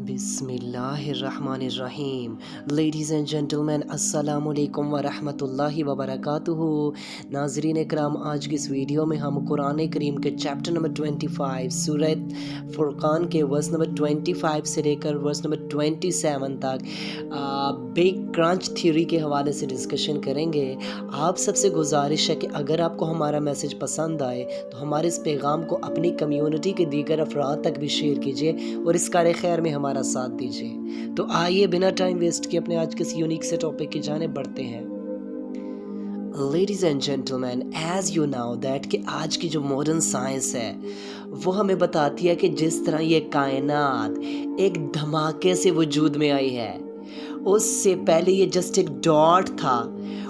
बिस्मिल्लाहिर्रहमानिर्रहीम। Ladies and gentleman, अस्सलाम वालेकुम व रहमतुल्लाहि व बरकातुहू। नाज़रीन इकराम, आज की इस वीडियो में हम कुरान करीम के चैप्टर नंबर 25 सूरह फुरकान के वर्स नंबर 25 से लेकर वर्स नंबर 27 तक बिग क्रंच थ्योरी के हवाले से डिस्कशन करेंगे। आप सबसे गुजारिश है कि अगर आपको हमारा मैसेज पसंद आए तो हमारे इस पैगाम को अपनी कम्युनिटी के दीगर अफराद तक भी शेयर कीजिए और इस कार खैर में हमारा साथ दीजिए। तो आइए बिना टाइम वेस्ट किए अपने आज के इस यूनिक से टॉपिक की जानिब बढ़ते हैं। Ladies and gentleman, as you now that कि आज की जो मॉडर्न साइंस है वो हमें बताती है कि जिस तरह ये कायनात एक धमाके से वजूद में आई है, उससे पहले ये जस्ट एक डॉट था,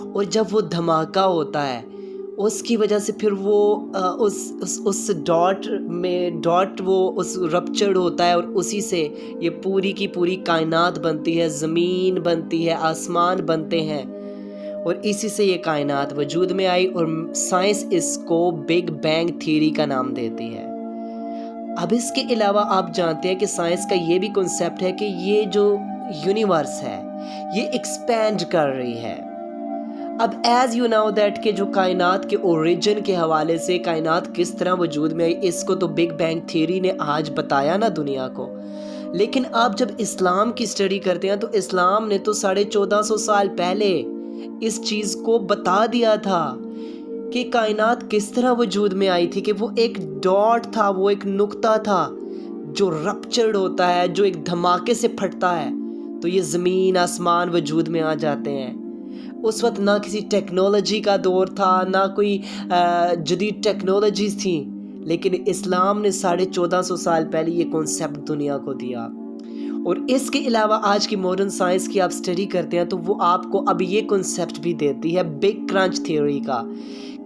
और जब वो धमाका होता है उसकी वजह से फिर वो उस डॉट वो उस रप्चर्ड होता है और उसी से ये पूरी की पूरी कायनात बनती है, ज़मीन बनती है, आसमान बनते हैं, और इसी से ये कायनात वजूद में आई और साइंस इसको बिग बैंग थ्योरी का नाम देती है। अब इसके अलावा आप जानते हैं कि साइंस का ये भी कॉन्सेप्ट है कि ये जो यूनिवर्स है ये एक्सपैंड कर रही है। अब एज़ यू नो दैट कि जो कायनात के ओरिजिन के हवाले से कायनात किस तरह वजूद में आई, इसको तो बिग बैंग थ्योरी ने आज बताया ना दुनिया को। लेकिन आप जब इस्लाम की स्टडी करते हैं तो इस्लाम ने तो 1450 साल पहले इस चीज़ को बता दिया था कि कायनात किस तरह वजूद में आई थी, कि वो एक डॉट था, वो एक नुक्ता था जो रप्चर्ड होता है, जो एक धमाके से फटता है तो ये ज़मीन आसमान वजूद में आ जाते हैं। उस वक्त ना किसी टेक्नोलॉजी का दौर था, ना कोई जदीद टेक्नोलॉजीज़ थी, लेकिन इस्लाम ने 1450 साल पहले ये कॉन्सेप्ट दुनिया को दिया। और इसके अलावा आज की मॉडर्न साइंस की आप स्टडी करते हैं तो वो आपको अब ये कॉन्सेप्ट भी देती है बिग क्रंच थ्योरी का,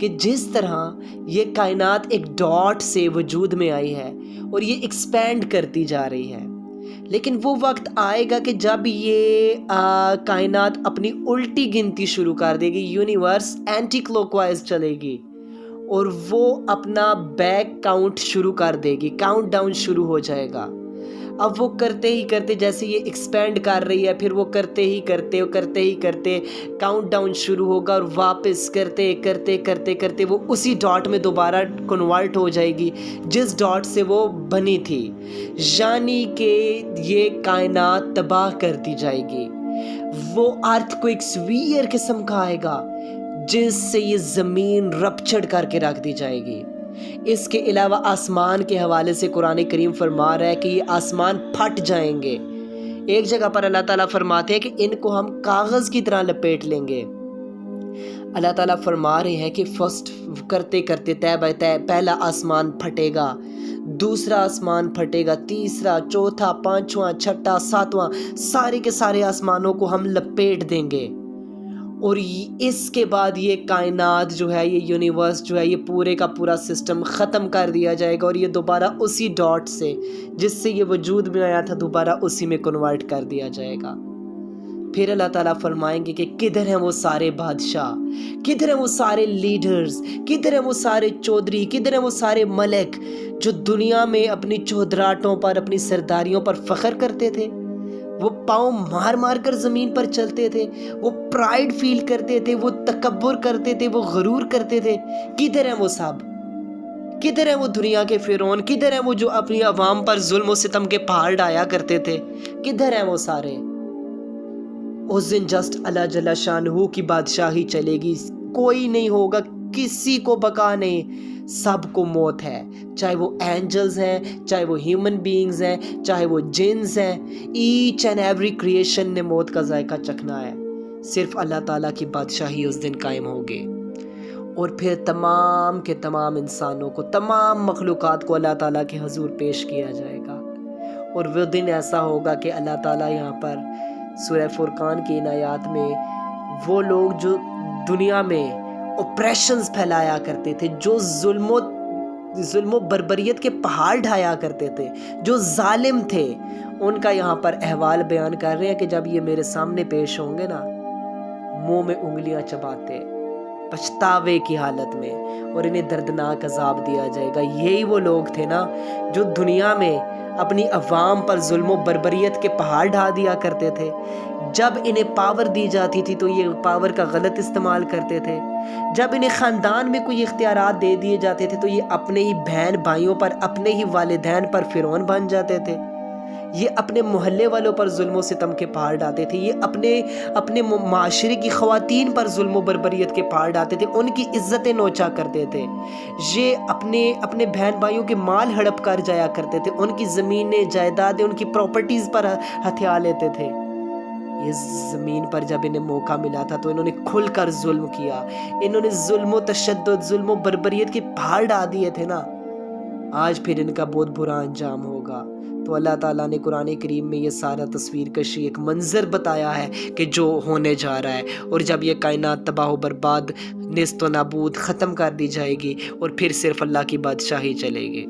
कि जिस तरह ये कायनात एक डॉट से वजूद में आई है और ये एक्सपैंड करती जा रही है, लेकिन वो वक्त आएगा कि जब ये कायनात अपनी उल्टी गिनती शुरू कर देगी, यूनिवर्स एंटी क्लॉकवाइज चलेगी और वो अपना बैक काउंट शुरू कर देगी, काउंट डाउन शुरू हो जाएगा। अब वो करते ही करते, जैसे ये एक्सपैंड कर रही है, फिर वो करते ही करते काउंट डाउन शुरू होगा और वापस करते करते वो उसी डॉट में दोबारा कन्वर्ट हो जाएगी जिस डॉट से वो बनी थी, यानी कि ये कायनात तबाह कर दी जाएगी। वो अर्थक्वेक सीवियर किस्म का आएगा जिससे ये ज़मीन रप्चर्ड करके रख दी जाएगी। इसके अलावा आसमान के हवाले से कुरान करीम फरमा रहा है कि ये आसमान फट जाएंगे। एक जगह पर अल्लाह ताला फरमाते हैं कि इनको हम कागज़ की तरह लपेट लेंगे। अल्लाह ताला फरमा रहे हैं कि फर्स्ट करते करते तय बाय तय पहला आसमान फटेगा, दूसरा आसमान फटेगा, तीसरा, चौथा, पांचवा, छठा, सातवां, सारे के सारे आसमानों को हम लपेट देंगे और इसके बाद ये कायनात जो है, ये यूनिवर्स जो है, ये पूरे का पूरा सिस्टम ख़त्म कर दिया जाएगा और ये दोबारा उसी डॉट से जिससे ये वजूद में आया था दोबारा उसी में कन्वर्ट कर दिया जाएगा। फिर अल्लाह ताला फरमाएंगे कि किधर हैं वो सारे बादशाह, किधर हैं वो सारे लीडर्स, किधर हैं वो सारे चौधरी, किधर हैं वो सारे मलिक जो दुनिया में अपनी चौधराटों पर, अपनी सरदारियों पर फ़ख्र करते थे, वो पाँव मार मार कर ज़मीन पर चलते थे, वो प्राइड फील करते थे, वो तकब्बुर करते थे, वो गरूर करते थे। किधर हैं वो सब? किधर हैं वो दुनिया के फिरौन? किधर हैं वो जो अपनी आवाम पर जुल्म और सितम के पहाड़ ढाया करते थे? किधर हैं वो सारे? उस दिन जस्ट अल्लाह जल्ला शानहू की बादशाही चलेगी, कोई नहीं होगा, किसी को बका नहीं, सबको मौत है, चाहे वो एंजल्स हैं, चाहे वो ह्यूमन बीइंग्स हैं, चाहे वो जिन्स हैं, ईच एंड एवरी क्रिएशन ने मौत का जायका चखना है। सिर्फ अल्लाह ताला की बादशाही उस दिन कायम होगी और फिर तमाम के तमाम इंसानों को, तमाम मखलूक़ात को अल्लाह ताला के हुजूर पेश किया जाएगा। और वो दिन ऐसा होगा कि अल्लाह ताला यहाँ पर सूरह फुरकान की इन आयात में वो लोग जो दुनिया में ऑपरेशंस फैलाया करते थे, जो जुल्मो बर्बरियत के पहाड़ ढाया करते थे, जो जालिम थे, उनका यहाँ पर अहवाल बयान कर रहे हैं कि जब ये मेरे सामने पेश होंगे ना, मुंह में उंगलियां चबाते पछतावे की हालत में, और इन्हें दर्दनाक अजाब दिया जाएगा। यही वो लोग थे ना जो दुनिया में اپنی عوام پر ظلم و بربریت کے پہاڑ ڈھا دیا کرتے تھے۔ جب انہیں پاور دی جاتی تھی تو یہ پاور کا غلط استعمال کرتے تھے۔ جب انہیں خاندان میں کوئی اختیارات دے دیے جاتے تھے تو یہ اپنے ہی بہن بھائیوں پر، اپنے ہی والدین پر فرعون بن جاتے تھے۔ یہ اپنے محلے والوں پر ظلم و ستم کے پہاڑ ڈالتے تھے۔ یہ اپنے معاشرے کی خواتین پر ظلم و بربریت کے پہاڑ ڈالتے تھے، ان کی عزتیں نوچا کرتے تھے۔ یہ اپنے بہن بھائیوں کے مال ہڑپ کر جایا کرتے تھے، ان کی زمینیں، جائیدادیں، ان کی پراپرٹیز پر ہتھیا لیتے تھے۔ یہ زمین پر جب انہیں موقع ملا تھا تو انہوں نے کھل کر ظلم کیا۔ انہوں نے ظلم و تشدد، ظلم و بربریت کے پہاڑ ڈال دیے تھے نا، آج پھر ان کا بہت برا انجام ہوگا۔ تو اللہ تعالیٰ نے قرآن کریم میں یہ سارا تصویر کشی، ایک منظر بتایا ہے کہ جو ہونے جا رہا ہے، اور جب یہ کائنات تباہ و برباد، نیست و نابود، ختم کر دی جائے گی، اور پھر صرف اللہ کی بادشاہی چلے گی۔